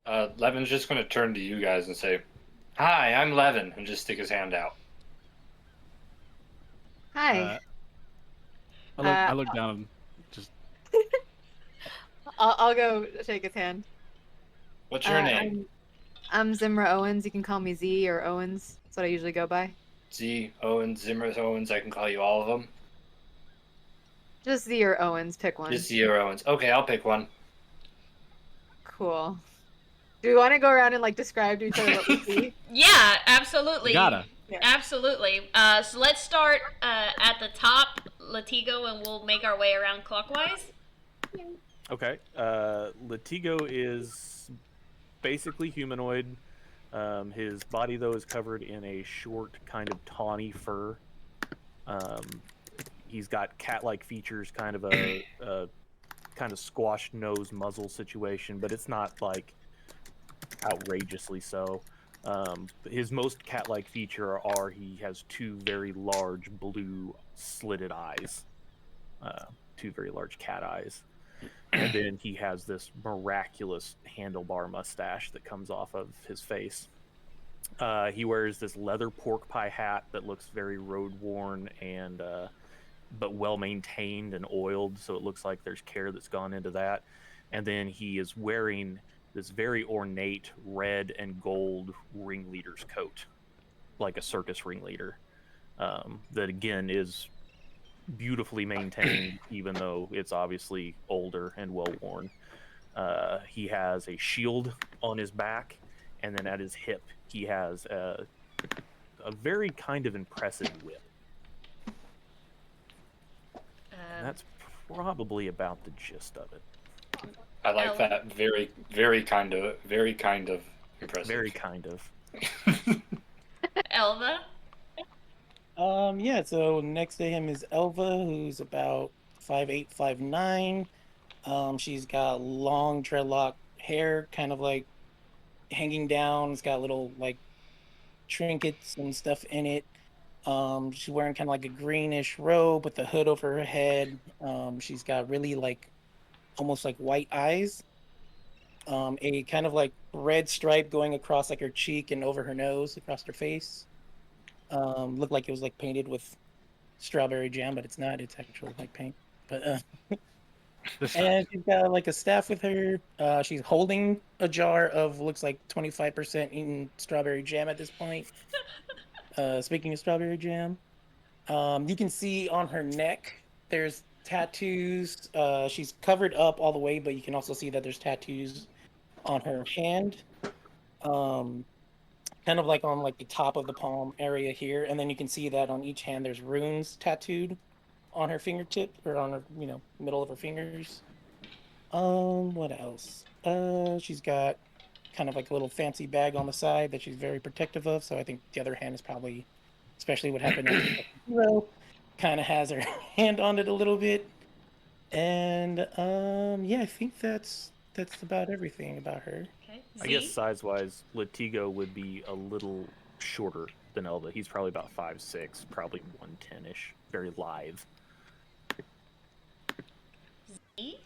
Levin's just going to turn to you guys and say, "Hi, I'm Levin," and just stick his hand out. Hi. Uh, I look Uh, I look down and just I'll go shake his hand. What's your Uh, name? I'm I'm Zimra Owens. You can call me Z or Owens. That's what I usually go by. Z Owens, Zimmer Owens. I can call you all of them. Just Z or Owens. Pick one. Just Z or Owens. Okay, I'll pick one. Cool. Do we want to go around and like describe to each other what we see? Yeah, you absolutely. gotta. Yeah. Absolutely. So let's start at the top, Latigo, and we'll make our way around clockwise. Okay. Latigo is basically humanoid. His body, though, is covered in a short, kind of tawny fur. He's got cat-like features, kind of a kind of squashed nose muzzle situation, but it's not like outrageously so. His most cat-like feature are he has two very large blue slitted eyes, two very large cat eyes. And then he has this miraculous handlebar mustache that comes off of his face. He wears this leather pork pie hat that looks very road worn and but well maintained and oiled, so it looks like there's care that's gone into that. And then he is wearing this very ornate red and gold ringleader's coat, like a circus ringleader. That again is beautifully maintained, even though it's obviously older and well worn. He has a shield on his back, and then at his hip, he has a very kind of impressive whip. And that's probably about the gist of it. I like Ellen? that. Very kind of impressive. Very kind of. Elva? Yeah, so next to him is Elva, who's about 5'8", 5'9". She's got long dreadlock hair, kind of like hanging down. It's got little like trinkets and stuff in it. She's wearing kind of like a greenish robe with the hood over her head. She's got really like almost like white eyes. A kind of like red stripe going across like her cheek and over her nose, across her face. Looked like it was like painted with strawberry jam, but it's not. It's actual like paint. But and she's got like a staff with her. She's holding a jar of looks like 25% eaten strawberry jam at this point. Speaking of strawberry jam, you can see on her neck there's tattoos. She's covered up all the way, but you can also see that there's tattoos on her hand. Um, kind of like on like the top of the palm area here, and then you can see that on each hand there's runes tattooed on her fingertip or on her, middle of her fingers. What else? She's got kind of like a little fancy bag on the side that she's very protective of. So I think the other hand is probably, especially what happened at zero, kind of has her hand on it a little bit. And yeah, I think that's about everything about her. Okay. I guess size-wise, Latigo would be a little shorter than Elva. He's probably about 5'6", probably 110-ish, very lithe. Z?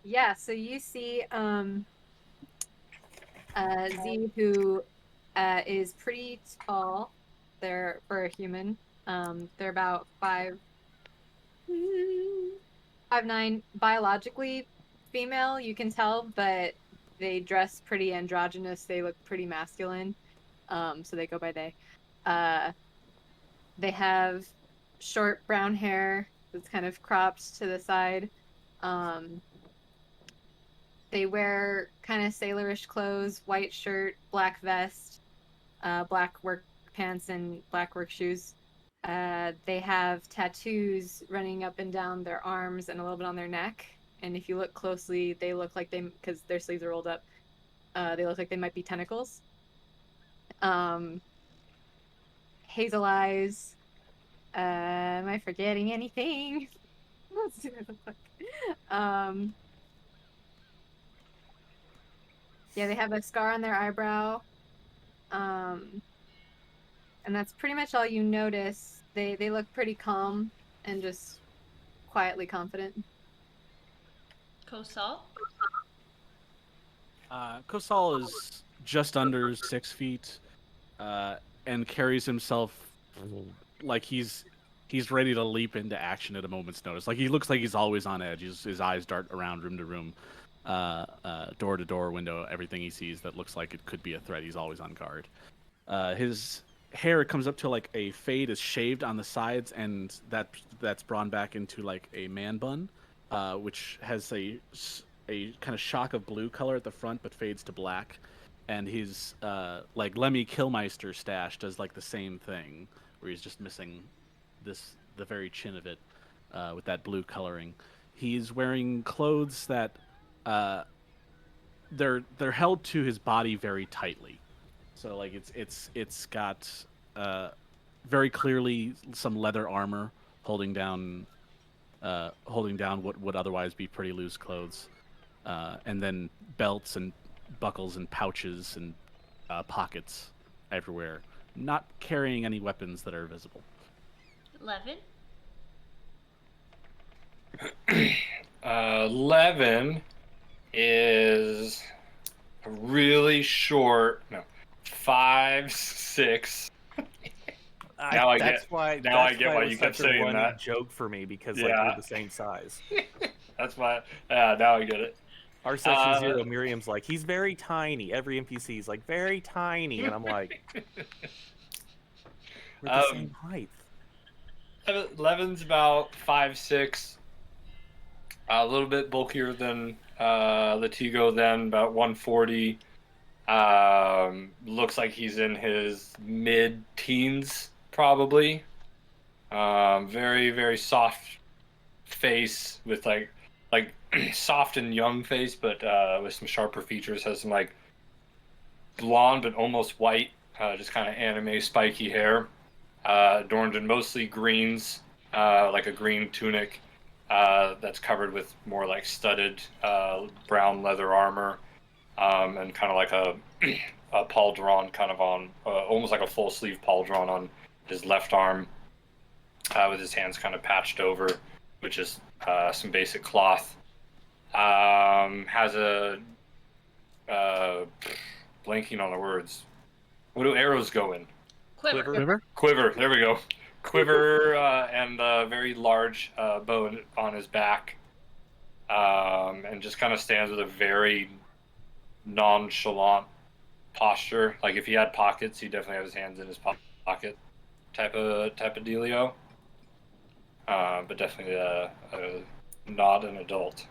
Yeah. So you see Z, who is pretty tall. They're for a human. They're about 5'9", biologically female, you can tell, but they dress pretty androgynous. They look pretty masculine. So they go by they. They have short brown hair that's kind of cropped to the side. They wear kind of sailorish clothes, white shirt, black vest, black work pants, and black work shoes. They have tattoos running up and down their arms and a little bit on their neck. And if you look closely, they look like because their sleeves are rolled up, they look like they might be tentacles. Hazel eyes. Am I forgetting anything? Let's see what they look like. Yeah, they have a scar on their eyebrow. And that's pretty much all you notice. They look pretty calm and just quietly confident. Kosal? Kosal is just under 6 feet, and carries himself like he's ready to leap into action at a moment's notice. Like he looks like he's always on edge. His eyes dart around room to room, door to door, window, everything he sees that looks like it could be a threat. He's always on guard. His hair comes up to like a fade, is shaved on the sides, and that's drawn back into like a man bun, which has a kind of shock of blue color at the front, but fades to black. And his like Lemmy Killmeister stash does like the same thing, where he's just missing the very chin of it, with that blue coloring. He's wearing clothes that they're held to his body very tightly. So like it's got very clearly some leather armor holding down what would otherwise be pretty loose clothes, and then belts and buckles and pouches and pockets everywhere. Not carrying any weapons that are visible. Levin? Levin is really short. No, 5'6". Now I get why you kept saying that. Joke for me because Yeah. like we're the same size. That's why. Now I get it. Our session zero, Miriam's like, he's very tiny. Every NPC is like very tiny, and I'm like, we're the same height. Levin's about 5'6", a little bit bulkier than Latigo, then about 140. Looks like he's in his mid-teens, probably. Very, very soft face with like soft and young face, but with some sharper features. Has some like blonde but almost white, just kind of anime spiky hair, adorned in mostly greens, like a green tunic that's covered with more like studded brown leather armor, and kind of like a pauldron kind of on, almost like a full sleeve pauldron on his left arm, with his hands kind of patched over, which is some basic cloth. Has a blanking on the words. What do arrows go in? Quiver. Quiver. There we go. Quiver, and a very large bow on his back, and just kind of stands with a very nonchalant posture. Like if he had pockets, he definitely have his hands in his pocket, type of dealio. But definitely not an adult.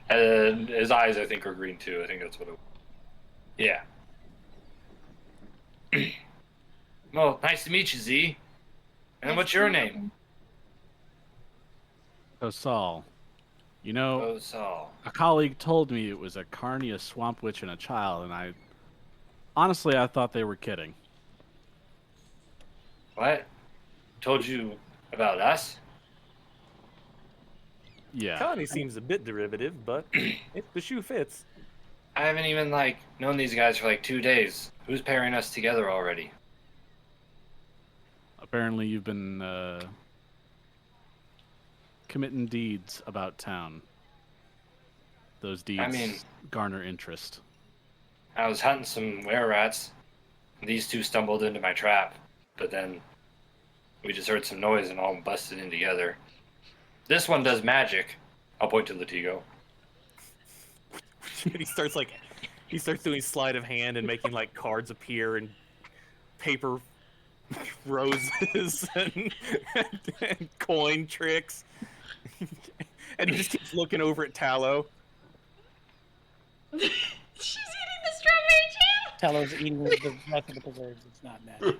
And his eyes, I think, are green too. I think that's what it. Yeah. Well, nice to meet you, Z. And what's your name? Kosal. You know, Oh, Saul. a colleague told me it was a carny, a swamp witch, and a child, and I thought they were kidding. What? Told you about us? Yeah. Connie seems a bit derivative, but if the shoe fits. I haven't even, known these guys for, 2 days. Who's pairing us together already? Apparently you've been committing deeds about town. Those deeds garner interest. I was hunting some were-rats. These two stumbled into my trap. But then we just heard some noise and all busted in together. This one does magic. I'll point to Latigo. he starts doing sleight of hand and making cards appear and paper roses and coin tricks. And he just keeps looking over at Tallow. She's eating the strawberry jam. Tellow's eating the rest of the preserves. It's not bad.